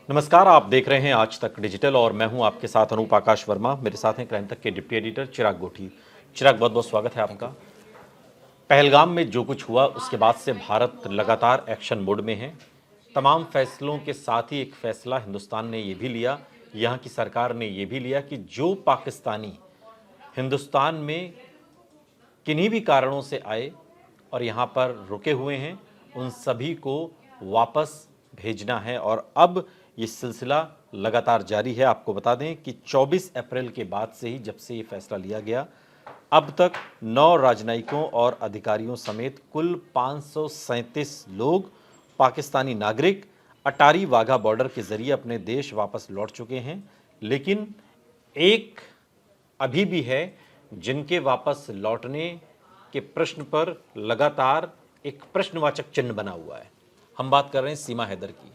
नमस्कार, आप देख रहे हैं आज तक डिजिटल और मैं हूं आपके साथ अनूप आकाश वर्मा। मेरे साथ हैं क्राइम तक के डिप्टी एडिटर चिराग गोठी। चिराग, बहुत बहुत स्वागत है आपका। पहलगाम में जो कुछ हुआ उसके बाद से भारत लगातार एक्शन मोड में है। तमाम फैसलों के साथ ही एक फैसला हिंदुस्तान ने ये भी लिया, यहाँ की सरकार ने ये भी लिया कि जो पाकिस्तानी हिंदुस्तान में किन्हीं भी कारणों से आए और यहाँ पर रुके हुए हैं, उन सभी को वापस भेजना है। और अब ये सिलसिला लगातार जारी है। आपको बता दें कि 24 अप्रैल के बाद से ही, जब से ये फैसला लिया गया, अब तक 9 राजनयिकों और अधिकारियों समेत कुल 537 लोग पाकिस्तानी नागरिक अटारी वाघा बॉर्डर के जरिए अपने देश वापस लौट चुके हैं। लेकिन एक अभी भी है जिनके वापस लौटने के प्रश्न पर लगातार एक प्रश्नवाचक चिन्ह बना हुआ है। हम बात कर रहे हैं सीमा हैदर की।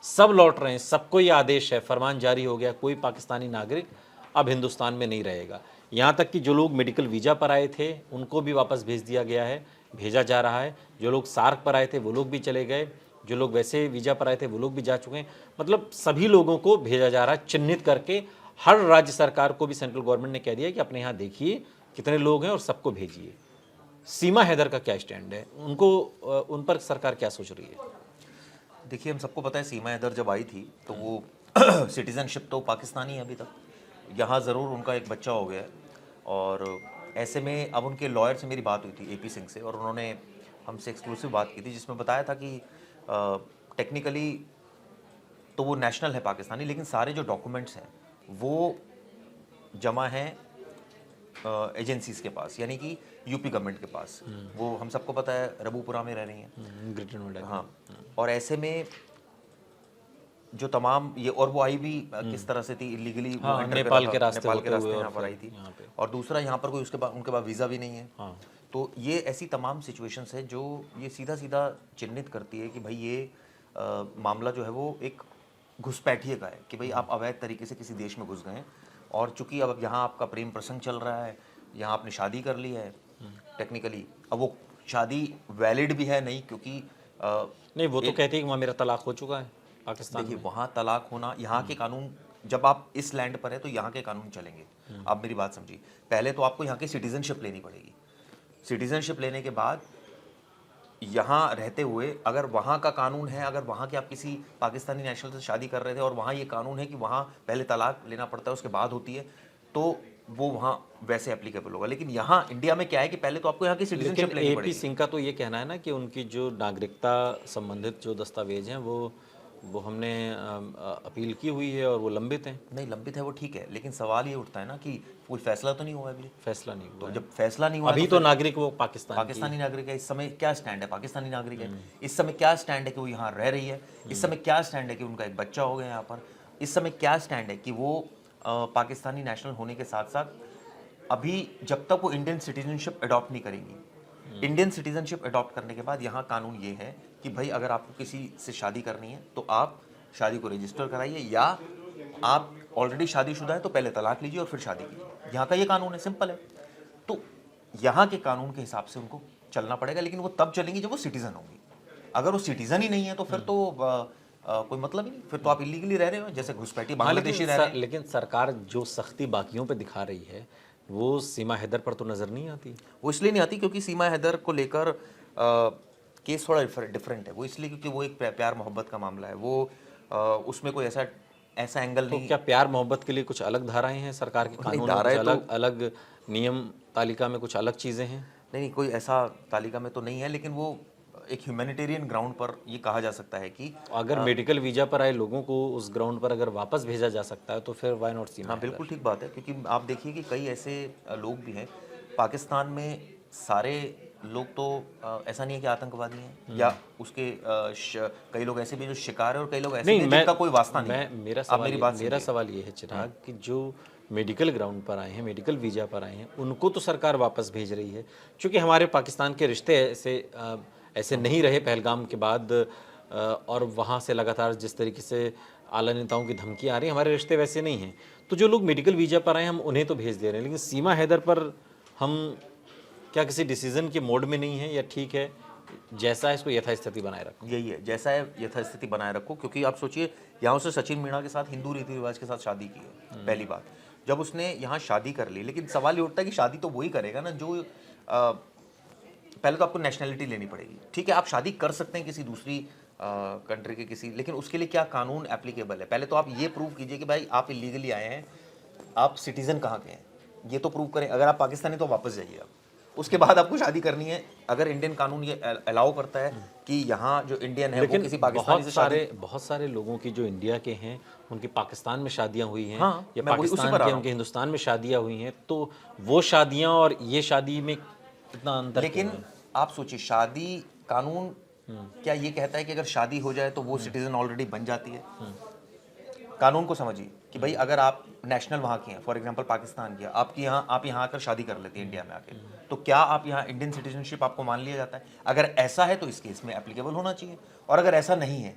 सब लौट रहे हैं, सबको ये आदेश है, फरमान जारी हो गया, कोई पाकिस्तानी नागरिक अब हिंदुस्तान में नहीं रहेगा। यहाँ तक कि जो लोग मेडिकल वीज़ा पर आए थे उनको भी वापस भेज दिया गया है, भेजा जा रहा है। जो लोग सार्क पर आए थे वो लोग भी चले गए, जो लोग वैसे वीज़ा पर आए थे वो लोग भी जा चुके हैं। मतलब सभी लोगों को भेजा जा रहा है, चिन्हित करके। हर राज्य सरकार को भी सेंट्रल गवर्नमेंट ने कह दिया कि अपने यहाँ देखिए कितने लोग हैं और सबको भेजिए। सीमा हैदर का क्या स्टैंड है, उनको उन पर सरकार क्या सोच रही है? देखिए, हम सबको पता है सीमा हैदर जब आई थी तो वो सिटीजनशिप तो पाकिस्तानी है अभी तक। यहाँ ज़रूर उनका एक बच्चा हो गया है। और ऐसे में अब उनके लॉयर से मेरी बात हुई थी एपी सिंह से, और उन्होंने हमसे एक्सक्लूसिव बात की थी जिसमें बताया था कि टेक्निकली तो वो नेशनल है पाकिस्तानी, लेकिन सारे जो डॉक्यूमेंट्स हैं वो जमा हैं एजेंसीज के पास, यानी कि यूपी गवर्नमेंट के पास। वो हम सबको पता है रबूपुरा में रह रही हैं, ग्रेटर नोएडा। हाँ। और ऐसे में जो तमाम ये, और वो आई भी किस तरह से थी इलीगली, हाँ, नेपाल के रास्ते यहाँ पर आई थी। और दूसरा, यहाँ पर कोई उनके पास वीज़ा भी नहीं है। हाँ। तो ये ऐसी तमाम सिचुएशंस है जो ये सीधा सीधा चिन्हित करती है कि भाई ये मामला जो है वो एक घुसपैठिए का है, कि भाई आप अवैध तरीके से किसी देश में घुस गए, और चूंकि अब यहाँ आपका प्रेम प्रसंग चल रहा है, यहाँ आपने शादी कर ली है टेक्निकली। अब वो शादी वैलिड भी है नहीं, क्योंकि नहीं, वो तो कहते हैं कि वहाँ मेरा तलाक हो चुका है पाकिस्तान देखिए, में। वहाँ तलाक होना, यहाँ के कानून, जब आप इस लैंड पर है तो यहाँ के कानून चलेंगे। आप मेरी बात समझिए, पहले तो आपको यहाँ की सिटीजनशिप लेनी पड़ेगी। सिटीजनशिप लेने के बाद यहाँ रहते हुए अगर वहाँ का कानून है, अगर वहाँ के आप किसी पाकिस्तानी नेशनल से शादी कर रहे थे और वहाँ ये कानून है कि वहाँ पहले तलाक लेना पड़ता है उसके बाद होती है, तो वो वहाँ वैसे एप्लीकेबल होगा। लेकिन यहाँ इंडिया में क्या है कि पहले तो आपको यहाँ की सिटीजनशिप लेनी एपी पड़ेगी। सिंह का तो ये कहना है ना कि उनकी जो नागरिकता संबंधित जो दस्तावेज हैं वो हमने अपील की हुई है और वो लंबित हैं। नहीं, लंबित है वो ठीक है, लेकिन सवाल ये उठता है ना कि कोई फैसला तो नहीं हुआ अभी। फैसला नहीं हुआ तो है। जब फैसला नहीं हुआ अभी तो नागरिक वो पाकिस्तानी नागरिक है। इस समय क्या स्टैंड है? पाकिस्तानी नागरिक है। इस समय क्या स्टैंड है कि वो यहाँ रह रही है? इस समय क्या स्टैंड है कि उनका एक बच्चा हो गया यहाँ पर? इस समय क्या स्टैंड है कि वो पाकिस्तानी नेशनल होने के साथ साथ अभी जब तक वो इंडियन सिटीजनशिप अडॉप्ट नहीं करेंगी, इंडियन सिटीजनशिप अडॉप्ट करने के बाद यहाँ कानून ये है कि भाई अगर आपको किसी से शादी करनी है तो आप शादी को रजिस्टर कराइए, या आप ऑलरेडी शादीशुदा है तो पहले तलाक लीजिए और फिर शादी कीजिए। यहाँ का ये कानून है, सिंपल है। तो यहाँ के कानून के हिसाब से उनको चलना पड़ेगा, लेकिन वो तब चलेंगी जब वो सिटीजन होंगी। अगर वो सिटीजन ही नहीं है तो फिर तो कोई मतलब ही नहीं, फिर तो आप इलीगली रह रहे हो, जैसे घुसपैठी बांग्लादेशी रह रहे हैं। लेकिन सरकार जो सख्ती बाकियों पे दिखा रही है वो सीमा हैदर पर तो नजर नहीं आती। वो इसलिए नहीं आती क्योंकि सीमा हैदर को लेकर केस थोड़ा डिफरेंट है। वो इसलिए क्योंकि वो एक प्यार मोहब्बत का मामला है। वो उसमें कोई ऐसा एंगल तो नहीं। क्या प्यार मोहब्बत के लिए कुछ अलग धाराएं हैं सरकार के कानून में? कुछ अलग अलग नियम तालिका में कुछ अलग चीजें हैं? नहीं, कोई ऐसा तालिका में तो नहीं है, लेकिन वो एक ह्यूमैनिटेरियन ग्राउंड पर ये कहा जा सकता है कि अगर मेडिकल वीजा पर आए लोगों को उस ग्राउंड पर अगर वापस भेजा जा सकता है तो फिर वाई नॉट सीमा? हाँ, बिल्कुल ठीक बात है, क्योंकि आप देखिए कि कई ऐसे लोग भी हैं पाकिस्तान में। सारे लोग तो ऐसा नहीं है कि आतंकवादी हैं, या उसके कई लोग ऐसे भी जो शिकार है, और कई लोग ऐसे भी जिनका कोई वास्ता नहीं है। मेरा सवाल ये है चिराग कि जो मेडिकल ग्राउंड पर आए हैं, मेडिकल वीजा पर आए हैं, उनको तो सरकार वापस भेज रही है। क्योंकि हमारे पाकिस्तान के रिश्ते ऐसे नहीं रहे पहलगाम के बाद, और वहाँ से लगातार जिस तरीके से आला नेताओं की धमकी आ रही है, हमारे रिश्ते वैसे नहीं हैं। तो जो लोग मेडिकल वीजा पर आए हम उन्हें तो भेज दे रहे हैं, लेकिन सीमा हैदर पर हम क्या किसी डिसीजन के मोड में नहीं है, या ठीक है जैसा है इसको यथास्थिति बनाए रखो। यही है, जैसा है यथास्थिति बनाए रखो, क्योंकि आप सोचिए यहाँ उसने सचिन मीणा के साथ हिंदू रीति रिवाज के साथ शादी की है, पहली बात। जब उसने यहाँ शादी कर ली, लेकिन सवाल ये उठता है कि शादी तो वही करेगा ना जो पहले तो आपको नेशनैलिटी लेनी पड़ेगी। ठीक है, आप शादी कर सकते हैं किसी दूसरी कंट्री के किसी, लेकिन उसके लिए क्या कानून एप्लीकेबल है? पहले तो आप ये प्रूव कीजिए कि भाई आप इलीगली आए हैं, आप सिटीजन कहाँ के हैं, ये तो प्रूव करें। अगर आप पाकिस्तानी तो वापस जाइए आप, उसके बाद आपको शादी करनी है। अगर इंडियन कानून ये अलाउ करता है कि यहाँ जो इंडियन है वो किसी पाकिस्तानी से शादी, बहुत सारे लोगों की जो इंडिया के हैं उनकी पाकिस्तान में शादियां हुई हैं, हाँ, या मैं उसी पाकिस्तान पर आ के रहा उनके हिंदुस्तान में शादियां हुई हैं, तो वो शादियां और ये शादी में कितना अंतर लेकिन क्यों है? आप सोचिए, शादी कानून क्या ये कहता है कि अगर शादी हो जाए तो वो सिटीजन ऑलरेडी बन जाती है? कानून को समझिए कि भाई अगर आप नेशनल वहाँ के हैं, फॉर एग्जांपल पाकिस्तान की, आप यहाँ आकर शादी कर लेते हैं इंडिया में आके, तो क्या आप यहाँ इंडियन सिटीजनशिप आपको मान लिया जाता है? अगर ऐसा है तो इस केस में एप्लीकेबल होना चाहिए। और अगर ऐसा नहीं है,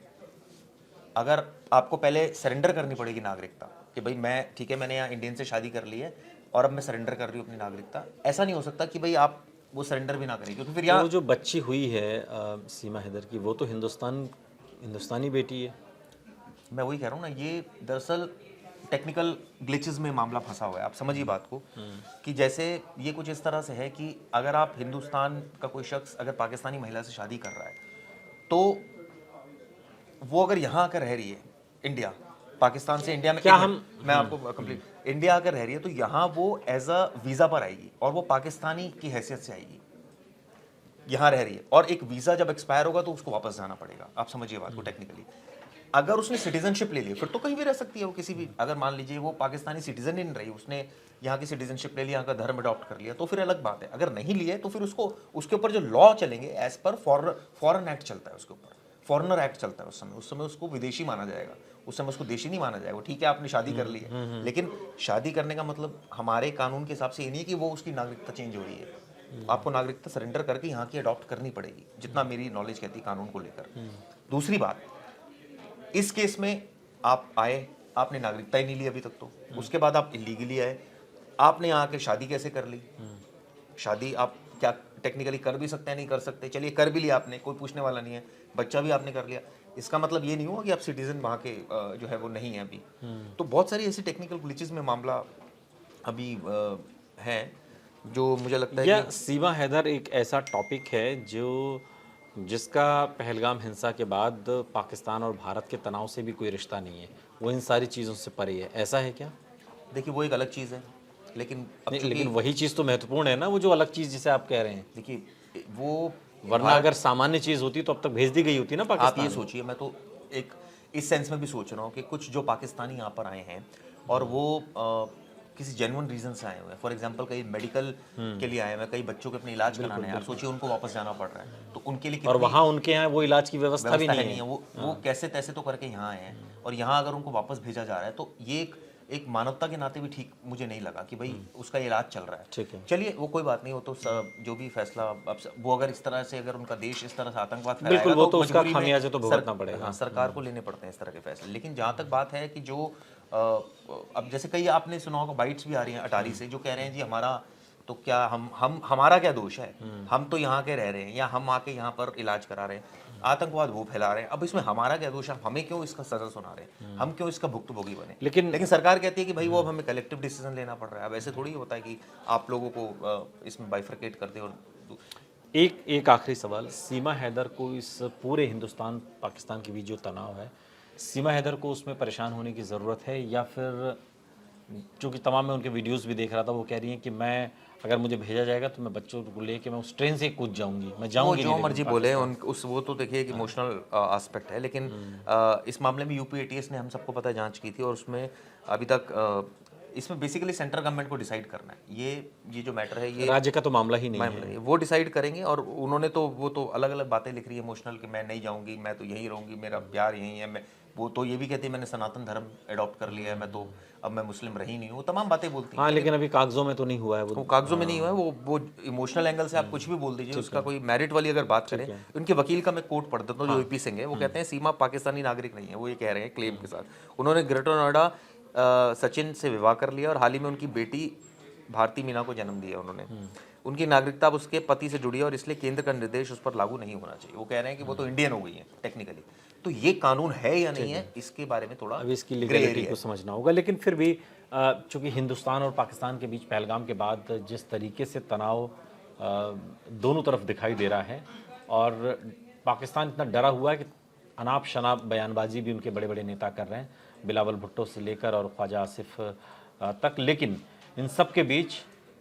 अगर आपको पहले सरेंडर करनी पड़ेगी नागरिकता कि भाई मैं ठीक है, मैंने यहाँ इंडियन से शादी कर ली है और अब मैं सरेंडर कर रही हूँ अपनी नागरिकता। ऐसा नहीं हो सकता कि भाई आप वो सरेंडर भी ना करें, क्योंकि फिर तो यहाँ वो जो बच्ची हुई है सीमा हैदर की, वो तो हिंदुस्तानी बेटी है। मैं वही कह रहा हूँ ना, ये दरअसल टेक्निकल ग्लिचेस में मामला फंसा हुआ है। आप समझिए बात को कि जैसे ये कुछ इस तरह से है कि अगर आप हिंदुस्तान का कोई शख्स अगर पाकिस्तानी महिला से शादी कर रहा है, तो वो अगर यहाँ आकर रह रही है इंडिया, पाकिस्तान से इंडिया में, क्या मैं आपको कंप्लीट, इंडिया आकर रह रही है तो यहाँ वो एज अ वीज़ा पर आएगी और वो पाकिस्तानी की हैसियत से आएगी, यहाँ रह रही है। और एक वीज़ा जब एक्सपायर होगा तो उसको वापस जाना पड़ेगा। आप समझिए बात को टेक्निकली। अगर उसने सिटीजनशिप ले ली फिर तो कहीं भी रह सकती है वो, किसी भी, अगर मान लीजिए वो पाकिस्तानी सिटीजन ही नहीं रही, उसने यहाँ की सिटीजनशिप ले ली, यहाँ का धर्म अडॉप्ट कर लिया, तो फिर अलग बात है। अगर नहीं लिए तो फिर उसको, उसके ऊपर जो लॉ चलेंगे एज पर फॉरेन एक्ट चलता है, उसके ऊपर फॉरेनर एक्ट चलता है। उस समय उसको विदेशी माना जाएगा, उस समय उसको देशी नहीं माना जाएगा। ठीक है, आपने शादी कर ली है, लेकिन शादी करने का मतलब हमारे कानून के हिसाब से ये नहीं है कि वो उसकी नागरिकता चेंज हो रही है। आपको नागरिकता सरेंडर करके यहाँ की अडॉप्ट करनी पड़ेगी, जितना मेरी नॉलेज कहती है कानून को लेकर। दूसरी बात, इस केस में आप आए, आपने नागरिकता ही नहीं ली अभी तक, तो उसके बाद आप इलीगली आए, आपने यहाँ के शादी कैसे कर ली? शादी आप क्या टेक्निकली कर भी सकते हैं, नहीं कर सकते, चलिए कर भी लिया आपने, कोई पूछने वाला नहीं है, बच्चा भी आपने कर लिया, इसका मतलब ये नहीं हुआ कि आप सिटीजन वहाँ के जो है वो नहीं है अभी। तो बहुत सारी ऐसी टेक्निकल ग्लिचेस में मामला अभी है, जो मुझे लगता है कि सीमा हैदर एक ऐसा टॉपिक है जिसका पहलगाम हिंसा के बाद पाकिस्तान और भारत के तनाव से भी कोई रिश्ता नहीं है, वो इन सारी चीज़ों से परे है, ऐसा है क्या? देखिए वो एक अलग चीज़ है, लेकिन अब नहीं, चूंकि लेकिन वही चीज़ तो महत्वपूर्ण है ना, वो जो अलग चीज़ जिसे आप कह रहे हैं। देखिए वो, वरना अगर सामान्य चीज़ होती तो अब तक भेज दी गई होती ना आप पाकिस्तान। ये सोचिए, मैं तो एक इस सेंस में भी सोच रहा हूँ कि कुछ जो पाकिस्तानी यहाँ पर आए हैं और वो किसी जेन्युइन रीजन से आए हुए हैं, फॉर एग्जांपल कई मेडिकल के लिए आए हुए हैं, कई बच्चों के अपने इलाज कराने हैं, आप सोचिए उनको वापस जाना पड़ रहा है, तो उनके लिए और वहाँ उनके यहाँ वो इलाज की व्यवस्था भी व्यवस्था नहीं है। वो कैसे तैसे तो करके यहाँ आए हैं, और यहाँ अगर उनको वापस भेजा जा रहा है तो ये एक मानवता के नाते भी ठीक मुझे नहीं लगा कि भाई उसका इलाज चल रहा है। ठीक है। चलिए वो कोई बात नहीं, वो तो जो भी फैसला अब वो अगर इस तरह से, अगर उनका देश इस तरह से आतंकवाद फैलाएगा, बिल्कुल, वो तो उसका मजबूरी में खामियाजा तो भुगतना पड़ेगा। हाँ, सरकार को लेने पड़ते हैं इस तरह के फैसले। लेकिन जहाँ तक बात है कि जो अब जैसे कई आपने सुना होगा बाइट्स भी आ रही हैं अटारी से, जो कह रहे हैं जी हमारा तो क्या, हम हमारा क्या दोष है, हम तो यहाँ के रह रहे हैं, या हम आके यहाँ पर इलाज करा रहे हैं, आतंकवाद वो फैला रहे हैं, अब इसमें हमारा क्या दोष है, हमें क्यों इसका सजा सुना रहे हैं, हम क्यों इसका भुक्तभोगी बने? लेकिन सरकार कहती है कि भाई वो अब हमें कलेक्टिव डिसीजन लेना पड़ रहा है। अब ऐसे थोड़ी होता है कि आप लोगों को इसमें बाइफरकेट कर दे। और एक आखिरी सवाल, सीमा हैदर को इस पूरे हिंदुस्तान पाकिस्तान के बीच जो तनाव है, सीमा हैदर को उसमें परेशान होने की ज़रूरत है, या फिर चूँकि तमाम मैं उनके वीडियोस भी देख रहा था, वो कह रही हैं कि मैं अगर मुझे भेजा जाएगा तो मैं बच्चों को लेके मैं उस ट्रेन से कूद जाऊंगी, मैं वो जाऊंगी जो नहीं, मर्जी लेकिन बोले वो तो देखिए एक इमोशनल एस्पेक्ट है, लेकिन इस मामले में यूपी एटीएस ने, हम सबको पता है, जांच की थी, और उसमें अभी तक इसमें बेसिकली सेंट्रल गवर्नमेंट को डिसाइड करना है। ये जो मैटर है, ये राज्य का तो मामला ही नहीं है। मामला है, वो डिसाइड करेंगे। और उन्होंने तो वो तो अलग अलग बातें लिख रही है इमोशनल, कि मैं नहीं जाऊंगी, मैं तो यहीं रहूंगी, मेरा प्यार यहीं है, मैं वो तो ये भी कहती है मैंने सनातन धर्म अडॉप्ट कर लिया है, मैं तो अब मैं मुस्लिम रही नहीं हूँ, तमाम बातें बोलती हैं। हाँ, लेकिन अभी कागजों में तो नहीं हुआ है वो वो। कागजों में नहीं हुआ है, वो इमोशनल एंगल से आप कुछ भी बोल दीजिए, उसका कोई मेरिट वाली अगर बात करें, उनके वकील का मैं कोट पढ़ देता हूँ, जो यूपी सिंह है, वो कहते हैं सीमा पाकिस्तानी नागरिक नहीं है, वो ये कह रहे हैं क्लेम के साथ। उन्होंने ग्रेटर नोएडा सचिन से विवाह कर लिया और हाल ही में उनकी बेटी भारती मीना को जन्म दिया उन्होंने। उनकी नागरिकता अब उसके पति से जुड़ी है और इसलिए केंद्र का निर्देश उस पर लागू नहीं होना चाहिए। वो कह रहे हैं कि वो तो इंडियन हो गई है टेक्निकली। तो ये कानून है या नहीं है, इसके बारे में थोड़ा अब इसकी ग्रे लीगलिटी एरिया को समझना होगा, लेकिन फिर भी चूंकि हिंदुस्तान और पाकिस्तान के बीच पहलगाम के बाद जिस तरीके से तनाव दोनों तरफ दिखाई दे रहा है और पाकिस्तान इतना डरा हुआ है कि अनाप शनाप बयानबाजी भी उनके बड़े बड़े नेता कर रहे हैं, बिलावल भुट्टो से लेकर और ख्वाजा आसिफ तक। लेकिन इन सब के बीच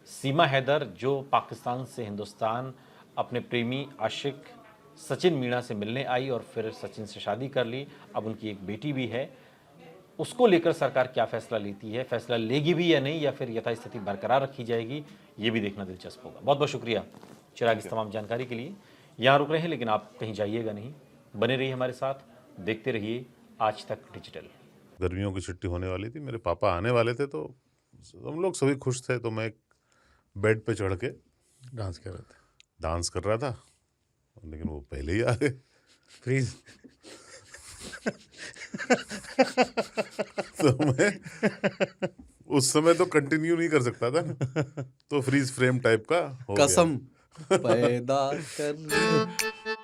सीमा हैदर, जो पाकिस्तान से हिंदुस्तान अपने प्रेमी आशिक सचिन मीणा से मिलने आई और फिर सचिन से शादी कर ली, अब उनकी एक बेटी भी है, उसको लेकर सरकार क्या फैसला लेती है, फैसला लेगी भी या नहीं, या फिर यथास्थिति बरकरार रखी जाएगी, ये भी देखना दिलचस्प होगा। बहुत बहुत शुक्रिया चिराग इस तमाम जानकारी के लिए। यहाँ रुक रहे हैं, लेकिन आप कहीं जाइएगा नहीं, बने रहिए हमारे साथ, देखते रहिए आज तक डिजिटल। गर्मियों की छुट्टी होने वाली थी, मेरे पापा आने वाले थे, तो हम लोग सभी खुश थे। तो मैं एक बेड पे चढ़ के डांस कर रहे थे, डांस कर रहा था, लेकिन वो पहले ही आ गए। फ्रीज। तो मैं उस समय तो कंटिन्यू नहीं कर सकता था ना, तो फ्रीज फ्रेम टाइप का हो गया। कसम पैदा कर